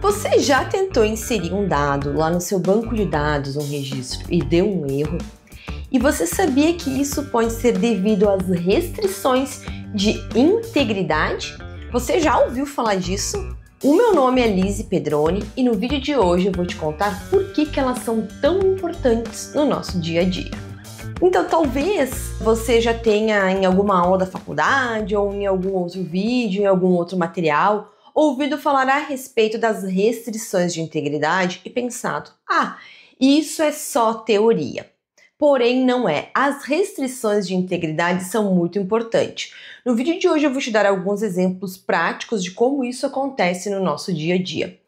Você já tentou inserir um dado lá no seu banco de dados, um registro, e deu um erro? E você sabia que isso pode ser devido às restrições de integridade? Você já ouviu falar disso? O meu nome é Lizzy Pedroni e no vídeo de hoje eu vou te contar por que elas são tão importantes no nosso dia a dia. Então, talvez você já tenha em alguma aula da faculdade ou em algum outro vídeo, em algum outro material, ouvido falar a respeito das restrições de integridade e pensado, isso é só teoria. Porém, não é. As restrições de integridade são muito importantes. No vídeo de hoje eu vou te dar alguns exemplos práticos de como isso acontece no nosso dia a dia.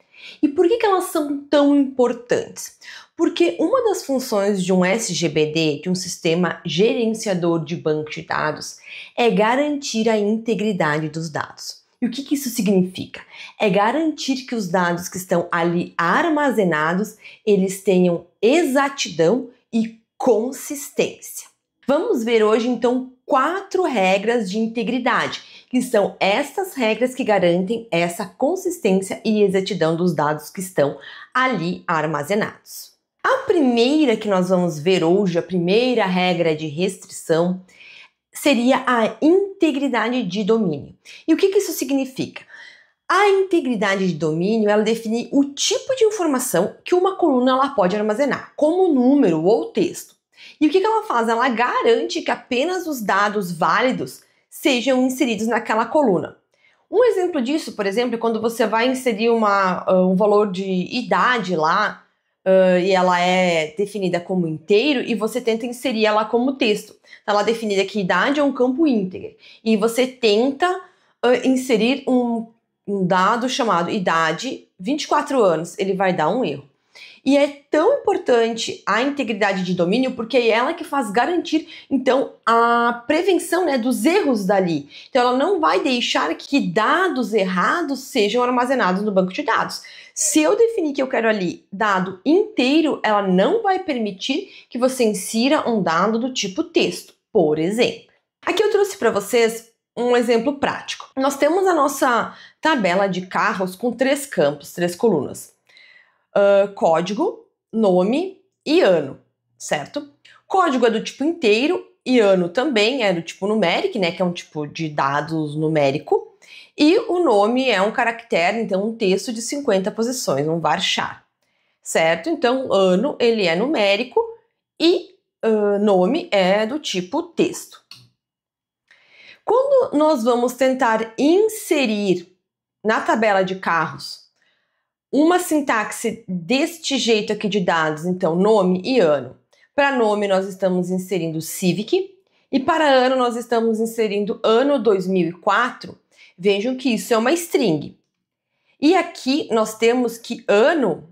E por que elas são tão importantes? Porque uma das funções de um SGBD, de um sistema gerenciador de banco de dados, é garantir a integridade dos dados. E o que isso significa? É garantir que os dados que estão ali armazenados, eles tenham exatidão e consistência. Vamos ver hoje então 4 regras de integridade, que são essas regras que garantem essa consistência e exatidão dos dados que estão ali armazenados. A primeira que nós vamos ver hoje, a primeira regra de restrição, seria a integridade de domínio. E o que isso significa? A integridade de domínio, ela define o tipo de informação que uma coluna ela pode armazenar, como número ou texto. E o que ela faz? Ela garante que apenas os dados válidos sejam inseridos naquela coluna. Um exemplo disso, por exemplo, é quando você vai inserir um valor de idade lá, e ela é definida como inteiro e você tenta inserir ela como texto. Ela é definida que idade é um campo íntegro e você tenta inserir um dado chamado idade 24 anos, ele vai dar um erro. E é tão importante a integridade de domínio porque é ela que faz garantir, então, a prevenção, dos erros dali. Então, ela não vai deixar que dados errados sejam armazenados no banco de dados. Se eu definir que eu quero ali dado inteiro, ela não vai permitir que você insira um dado do tipo texto, por exemplo. Aqui eu trouxe para vocês um exemplo prático. Nós temos a nossa tabela de carros com 3 campos, 3 colunas. Código, nome e ano, certo? Código é do tipo inteiro e ano também é do tipo numérico, que é um tipo de dados numérico. E o nome é um caractere, então um texto de 50 posições, um varchar, certo? Então, ano, ele é numérico e nome é do tipo texto. Quando nós vamos tentar inserir na tabela de carros uma sintaxe deste jeito aqui de dados, então nome e ano. Para nome nós estamos inserindo Civic e para ano nós estamos inserindo ano 2004. Vejam que isso é uma string. E aqui nós temos que ano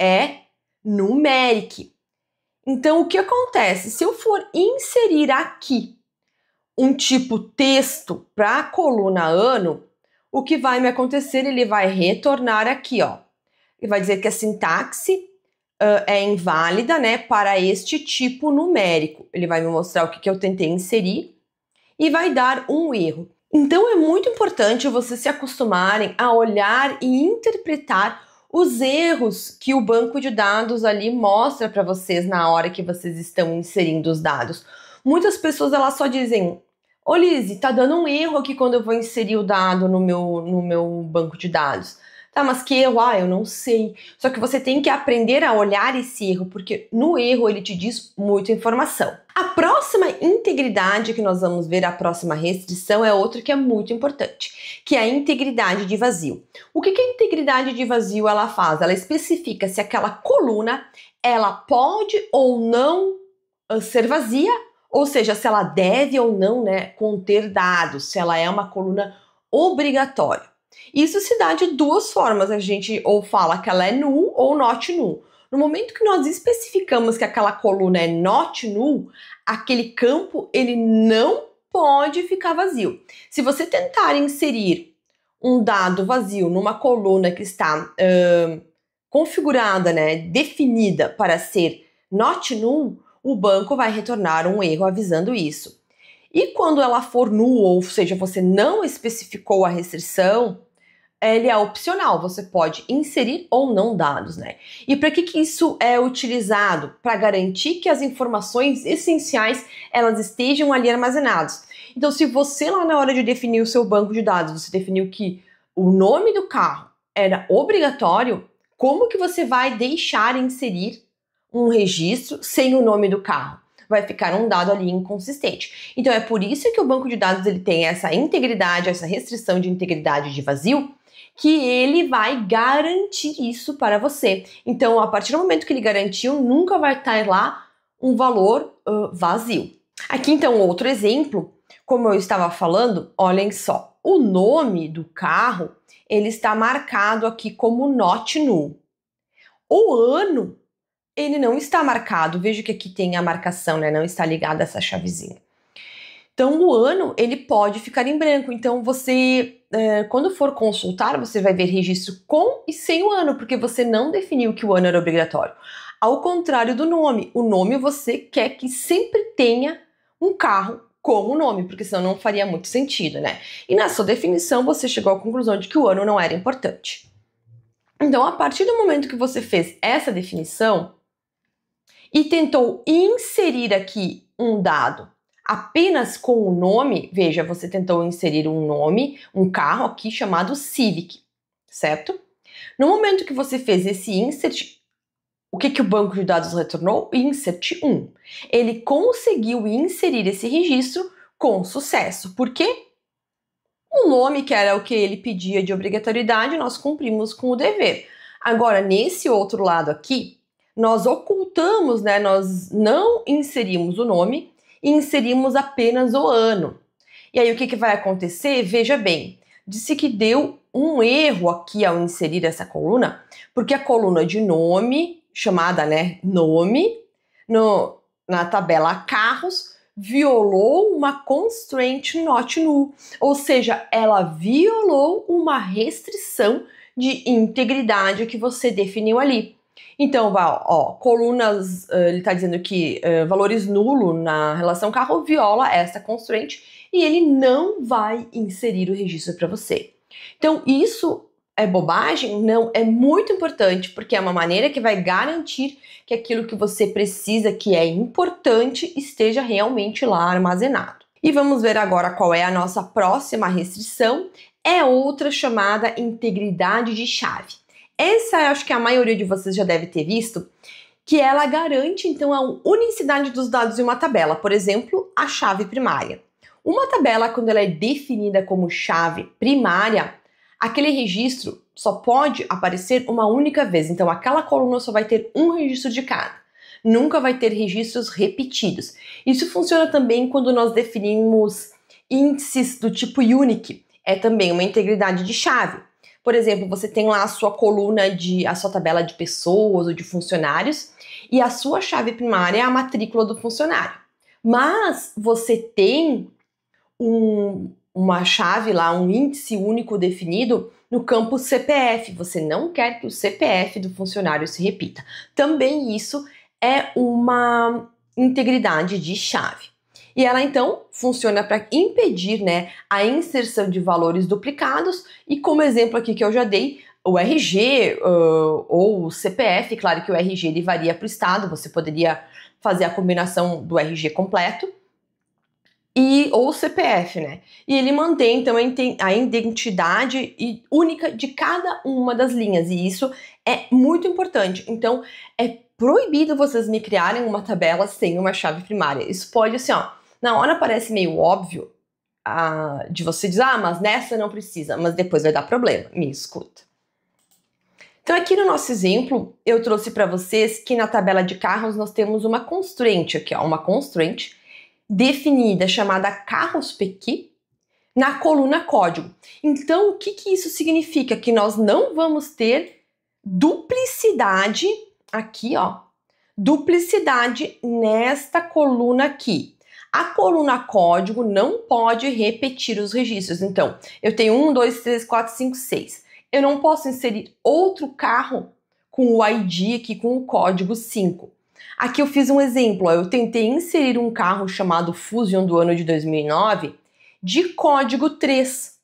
é numeric. Então o que acontece? Se eu for inserir aqui um tipo texto para a coluna ano, o que vai me acontecer? Ele vai retornar aqui, ó. Ele vai dizer que a sintaxe é inválida, para este tipo numérico. Ele vai me mostrar o que eu tentei inserir e vai dar um erro. Então é muito importante vocês se acostumarem a olhar e interpretar os erros que o banco de dados ali mostra para vocês na hora que vocês estão inserindo os dados. Muitas pessoas elas só dizem: ô Lizzy, tá dando um erro aqui quando eu vou inserir o dado no meu banco de dados. Tá, mas que erro? Eu não sei. Só que você tem que aprender a olhar esse erro, porque no erro ele te diz muita informação. A próxima integridade que nós vamos ver, a próxima restrição, é outra que é muito importante, que é a integridade de vazio. O que a integridade de vazio ela faz? Ela especifica se aquela coluna ela pode ou não ser vazia, ou seja, se ela deve ou não conter dados, se ela é uma coluna obrigatória. Isso se dá de 2 formas, a gente ou fala que ela é null ou not null. No momento que nós especificamos que aquela coluna é not null, aquele campo ele não pode ficar vazio. Se você tentar inserir um dado vazio numa coluna que está configurada, definida para ser not null, o banco vai retornar um erro avisando isso. E quando ela for null, ou seja, você não especificou a restrição, ele é opcional, você pode inserir ou não dados, né? E para que isso é utilizado? Para garantir que as informações essenciais elas estejam ali armazenadas. Então, se você lá na hora de definir o seu banco de dados, você definiu que o nome do carro era obrigatório, como que você vai deixar inserir um registro sem o nome do carro? Vai ficar um dado ali inconsistente. Então, é por isso que o banco de dados ele tem essa integridade, essa restrição de integridade de vazio, que ele vai garantir isso para você. Então, a partir do momento que ele garantiu, nunca vai estar lá um valor vazio. Aqui, então, outro exemplo, como eu estava falando, olhem só, o nome do carro, ele está marcado aqui como not null. O ano, ele não está marcado, veja que aqui tem a marcação, né? Não está ligada a essa chavezinha. Então, o ano, ele pode ficar em branco. Então, você, quando for consultar, você vai ver registro com e sem o ano, porque você não definiu que o ano era obrigatório. Ao contrário do nome. O nome você quer que sempre tenha um carro com o nome, porque senão não faria muito sentido, né? E na sua definição, você chegou à conclusão de que o ano não era importante. Então, a partir do momento que você fez essa definição e tentou inserir aqui um dado apenas com o nome, veja, você tentou inserir um nome, um carro aqui chamado Civic, certo? No momento que você fez esse insert, o que o banco de dados retornou? Insert 1. Ele conseguiu inserir esse registro com sucesso. Por quê? O nome, que era o que ele pedia de obrigatoriedade, nós cumprimos com o dever. Agora, nesse outro lado aqui, nós ocultamos, né? Nós não inserimos o nome e inserimos apenas o ano. E aí, o que vai acontecer? Veja bem, disse que deu um erro aqui ao inserir essa coluna, porque a coluna de nome, chamada, né, nome, na tabela carros, violou uma constraint not null, ou seja, ela violou uma restrição de integridade que você definiu ali. Então, ó, colunas, ele está dizendo que valores nulo na relação carro viola essa constraint e ele não vai inserir o registro para você. Então, isso é bobagem? Não, é muito importante, porque é uma maneira que vai garantir que aquilo que você precisa, que é importante, esteja realmente lá armazenado. E vamos ver agora qual é a nossa próxima restrição. É outra chamada integridade de chave. Essa eu acho que a maioria de vocês já deve ter visto, que ela garante então a unicidade dos dados em uma tabela, por exemplo, a chave primária. Uma tabela, quando ela é definida como chave primária, aquele registro só pode aparecer uma única vez, então aquela coluna só vai ter um registro de cada. Nunca vai ter registros repetidos. Isso funciona também quando nós definimos índices do tipo unique. É também uma integridade de chave. Por exemplo, você tem lá a sua coluna a sua tabela de pessoas ou de funcionários e a sua chave primária é a matrícula do funcionário. Mas você tem uma chave lá, um índice único definido no campo CPF. Você não quer que o CPF do funcionário se repita. Também isso é uma integridade de chave. E ela, então, funciona para impedir, né, a inserção de valores duplicados. E como exemplo aqui que eu já dei, o RG ou o CPF, claro que o RG ele varia para o estado, você poderia fazer a combinação do RG completo, ou o CPF, né? E ele mantém, então, a identidade única de cada uma das linhas. E isso é muito importante. Então, é proibido vocês me criarem uma tabela sem uma chave primária. Isso pode, assim, ó, na hora parece meio óbvio de você dizer, mas nessa não precisa, mas depois vai dar problema. Me escuta. Então, aqui no nosso exemplo, eu trouxe para vocês que na tabela de carros nós temos uma constraint aqui, ó, uma constraint definida chamada carros PQ na coluna código. Então, o que isso significa? Que nós não vamos ter duplicidade aqui, ó, duplicidade nesta coluna aqui. A coluna código não pode repetir os registros. Então, eu tenho 1, 2, 3, 4, 5, 6. Eu não posso inserir outro carro com o ID aqui, com o código 5. Aqui eu fiz um exemplo, ó, eu tentei inserir um carro chamado Fusion do ano de 2009 de código 3.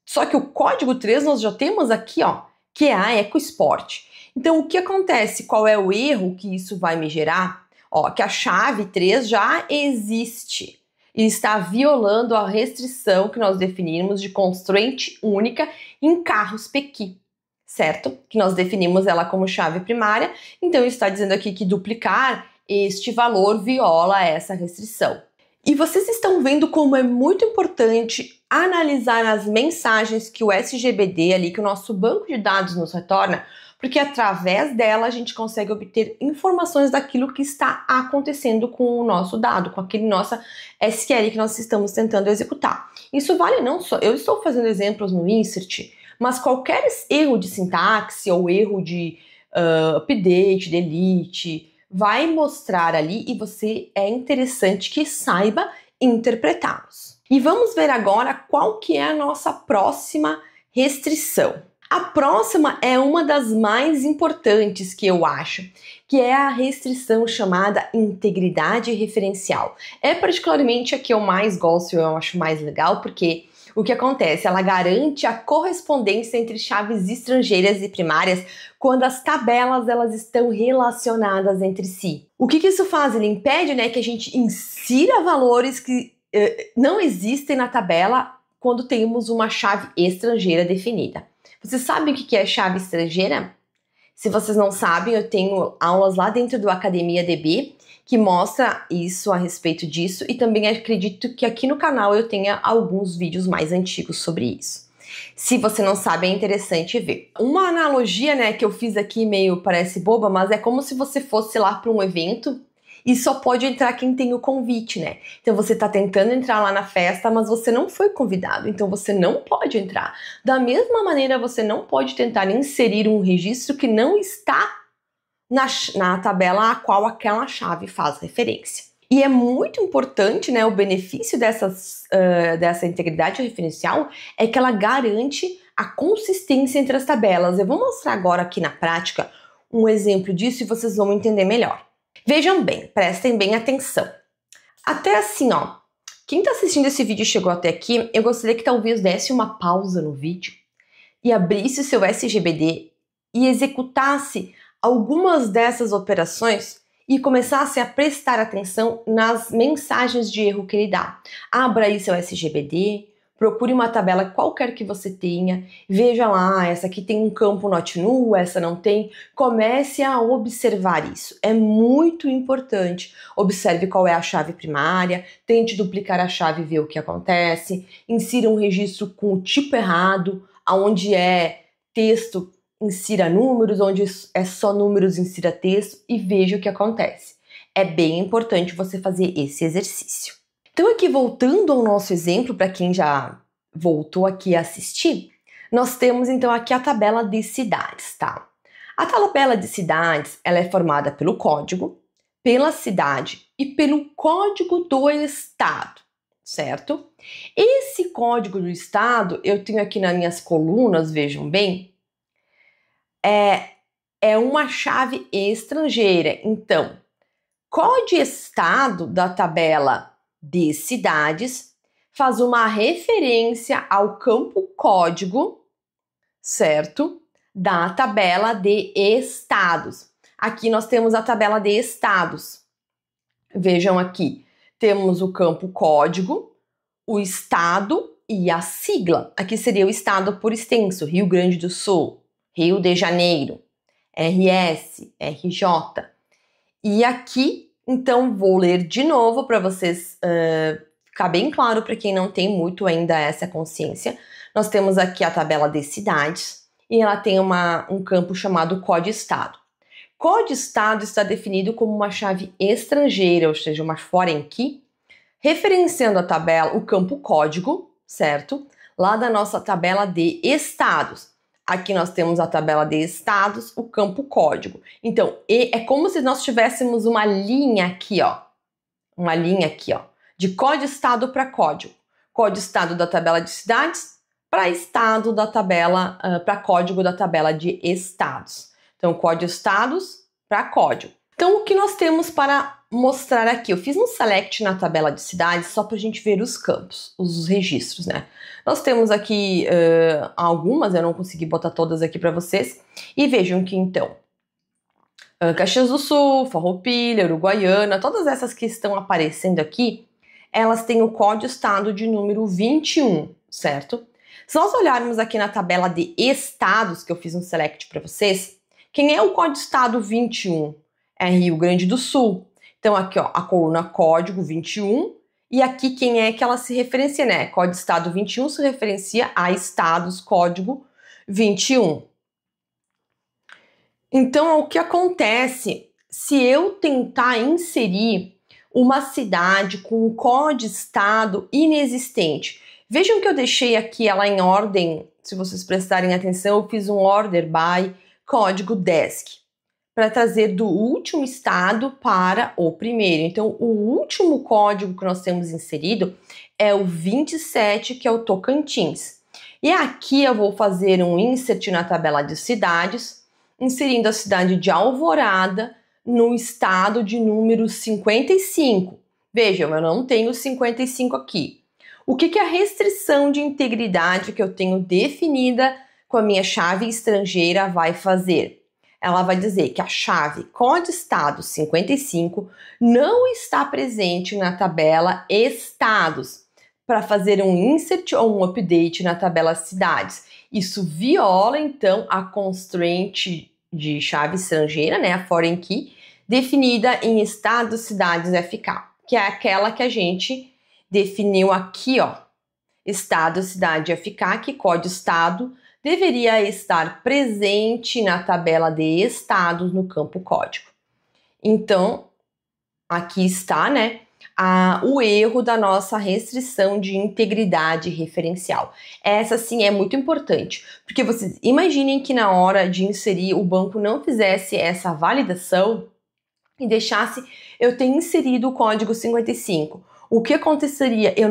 Só que o código 3 nós já temos aqui, ó, que é a EcoSport. Então, o que acontece? Qual é o erro que isso vai me gerar? Ó, que a chave 3 já existe e está violando a restrição que nós definimos de constraint única em carros PQ, certo? Que nós definimos ela como chave primária, então está dizendo aqui que duplicar este valor viola essa restrição. E vocês estão vendo como é muito importante analisar as mensagens que o SGBD ali, que o nosso banco de dados nos retorna, porque através dela a gente consegue obter informações daquilo que está acontecendo com o nosso dado, com aquele nossa SQL que nós estamos tentando executar. Isso vale não só, eu estou fazendo exemplos no insert, mas qualquer erro de sintaxe ou erro de update, delete, vai mostrar ali e você é interessante que saiba interpretá-los. E vamos ver agora qual que é a nossa próxima restrição. A próxima é uma das mais importantes que eu acho, que é a restrição chamada integridade referencial. É particularmente a que eu mais gosto, eu acho mais legal, porque o que acontece? Ela garante a correspondência entre chaves estrangeiras e primárias quando as tabelas elas estão relacionadas entre si. O que isso faz? Ele impede, né, que a gente insira valores que não existem na tabela quando temos uma chave estrangeira definida. Vocês sabem o que é chave estrangeira? Se vocês não sabem, eu tenho aulas lá dentro do Academia DB que mostra isso a respeito disso e também acredito que aqui no canal eu tenha alguns vídeos mais antigos sobre isso. Se você não sabe, é interessante ver. Uma analogia, né, que eu fiz aqui meio parece boba, mas é como se você fosse lá para um evento e só pode entrar quem tem o convite, né? Então você tá tentando entrar lá na festa, mas você não foi convidado, então você não pode entrar. Da mesma maneira, você não pode tentar inserir um registro que não está na tabela a qual aquela chave faz referência. E é muito importante, né, o benefício dessa integridade referencial é que ela garante a consistência entre as tabelas. Eu vou mostrar agora aqui na prática um exemplo disso e vocês vão entender melhor. Vejam bem, prestem bem atenção. Até assim, ó, quem está assistindo esse vídeo e chegou até aqui, eu gostaria que talvez desse uma pausa no vídeo e abrisse o seu SGBD e executasse algumas dessas operações e começasse a prestar atenção nas mensagens de erro que ele dá. Abra aí seu SGBD, procure uma tabela qualquer que você tenha, veja lá, essa aqui tem um campo not null, essa não tem. Comece a observar isso, é muito importante. Observe qual é a chave primária, tente duplicar a chave e ver o que acontece, insira um registro com o tipo errado, onde é texto, insira números, onde é só números, insira texto e veja o que acontece. É bem importante você fazer esse exercício. Então aqui voltando ao nosso exemplo, para quem já voltou aqui a assistir, nós temos então aqui a tabela de cidades, tá? A tabela de cidades, ela é formada pelo código, pela cidade e pelo código do estado, certo? Esse código do estado, eu tenho aqui nas minhas colunas, vejam bem, é uma chave estrangeira. Então, código estado da tabela de cidades faz uma referência ao campo código, certo? Da tabela de estados. Aqui nós temos a tabela de estados. Vejam aqui, temos o campo código, o estado e a sigla. Aqui seria o estado por extenso, Rio Grande do Sul, Rio de Janeiro, RS, RJ. E aqui, então, vou ler de novo para vocês ficar bem claro para quem não tem muito ainda essa consciência. Nós temos aqui a tabela de cidades e ela tem um campo chamado código estado. Código estado está definido como uma chave estrangeira, ou seja, uma foreign key, referenciando a tabela, o campo código, certo? Lá da nossa tabela de estados. Aqui nós temos a tabela de estados, o campo código. Então, é como se nós tivéssemos uma linha aqui, ó. Uma linha aqui, ó. De código estado para código. Código estado da tabela de cidades para estado da tabela, para código da tabela de estados. Então, código estados para código. Então, o que nós temos para mostrar aqui? Eu fiz um select na tabela de cidades só para a gente ver os campos, os registros, né? Nós temos aqui algumas, eu não consegui botar todas aqui para vocês. E vejam que então, Caxias do Sul, Farroupilha, Uruguaiana, todas essas que estão aparecendo aqui, elas têm o código-estado de número 21, certo? Se nós olharmos aqui na tabela de estados, que eu fiz um select para vocês, quem é o código-estado 21? É Rio Grande do Sul. Então aqui, ó, a coluna código 21, e aqui quem é que ela se referencia, né? Código-estado 21 se referencia a estados código 21. Então, o que acontece se eu tentar inserir uma cidade com um código-estado inexistente? Vejam que eu deixei aqui ela em ordem, se vocês prestarem atenção, eu fiz um order by código desk, para trazer do último estado para o primeiro. Então, o último código que nós temos inserido é o 27, que é o Tocantins. E aqui eu vou fazer um insert na tabela de cidades, inserindo a cidade de Alvorada no estado de número 55. Vejam, eu não tenho 55 aqui. O que é a restrição de integridade que eu tenho definida com a minha chave estrangeira vai fazer? Ela vai dizer que a chave código-estado 55 não está presente na tabela estados para fazer um insert ou um update na tabela cidades. Isso viola, então, a constraint de chave estrangeira, né, a foreign key, definida em estado cidades FK, que é aquela que a gente definiu aqui, ó, estado cidade FK, que código-estado deveria estar presente na tabela de estados no campo código. Então, aqui está, né, o erro da nossa restrição de integridade referencial. Essa sim é muito importante, porque vocês imaginem que na hora de inserir o banco não fizesse essa validação e deixasse eu ter inserido o código 55. O que aconteceria? Eu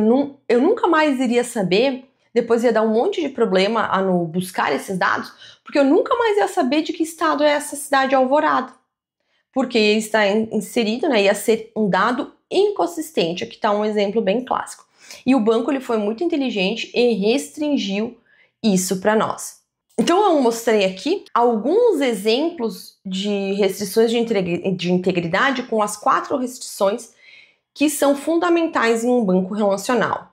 nunca mais iria saber. Depois ia dar um monte de problema no buscar esses dados, porque eu nunca mais ia saber de que estado é essa cidade Alvorada. Porque está inserido, né, ia ser um dado inconsistente. Aqui está um exemplo bem clássico. E o banco ele foi muito inteligente e restringiu isso para nós. Então eu mostrei aqui alguns exemplos de restrições de integridade com as 4 restrições que são fundamentais em um banco relacional.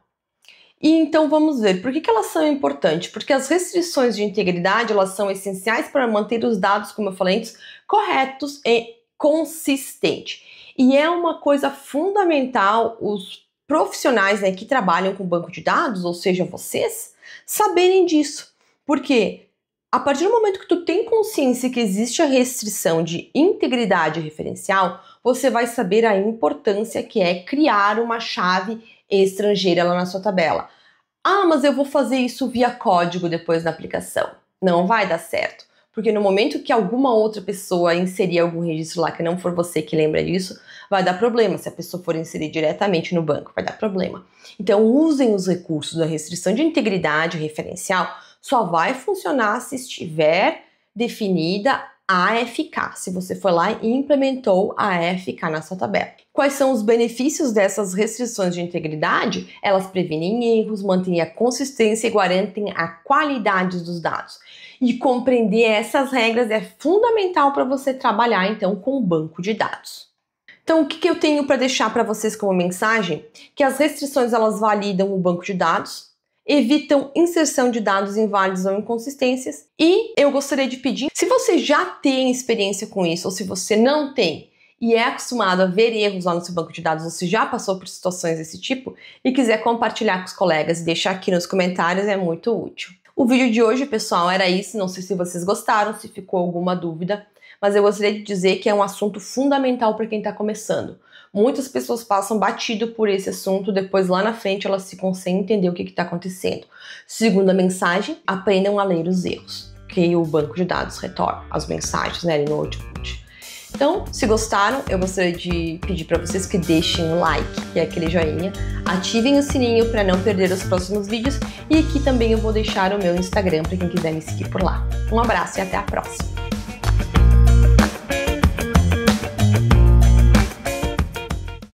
E então vamos ver, por que elas são importantes? Porque as restrições de integridade, elas são essenciais para manter os dados, como eu falei antes, corretos e consistentes. E é uma coisa fundamental os profissionais, né, que trabalham com banco de dados, ou seja, vocês, saberem disso. Porque a partir do momento que tu tem consciência que existe a restrição de integridade referencial, você vai saber a importância que é criar uma chave estrangeira lá na sua tabela. Ah, mas eu vou fazer isso via código depois na aplicação. Não vai dar certo, porque no momento que alguma outra pessoa inserir algum registro lá que não for você que lembra disso, vai dar problema. Se a pessoa for inserir diretamente no banco, vai dar problema. Então usem os recursos da restrição de integridade referencial, só vai funcionar se estiver definida a AFK, se você for lá e implementou a AFK na sua tabela. Quais são os benefícios dessas restrições de integridade? Elas previnem erros, mantêm a consistência e garantem a qualidade dos dados. E compreender essas regras é fundamental para você trabalhar, então, com o banco de dados. Então, o que eu tenho para deixar para vocês como mensagem? Que as restrições, elas validam o banco de dados, evitam inserção de dados inválidos ou inconsistências. E eu gostaria de pedir, se você já tem experiência com isso, ou se você não tem, e é acostumado a ver erros lá no seu banco de dados, ou se já passou por situações desse tipo, e quiser compartilhar com os colegas e deixar aqui nos comentários, é muito útil. O vídeo de hoje, pessoal, era isso. Não sei se vocês gostaram, se ficou alguma dúvida, mas eu gostaria de dizer que é um assunto fundamental para quem está começando. Muitas pessoas passam batido por esse assunto, depois lá na frente elas ficam sem entender o que está acontecendo. Segunda mensagem, aprendam a ler os erros, que o banco de dados retorna as mensagens, né, ali no output. Então, se gostaram, eu gostaria de pedir para vocês que deixem um like, que é aquele joinha, ativem o sininho para não perder os próximos vídeos, e aqui também eu vou deixar o meu Instagram para quem quiser me seguir por lá. Um abraço e até a próxima!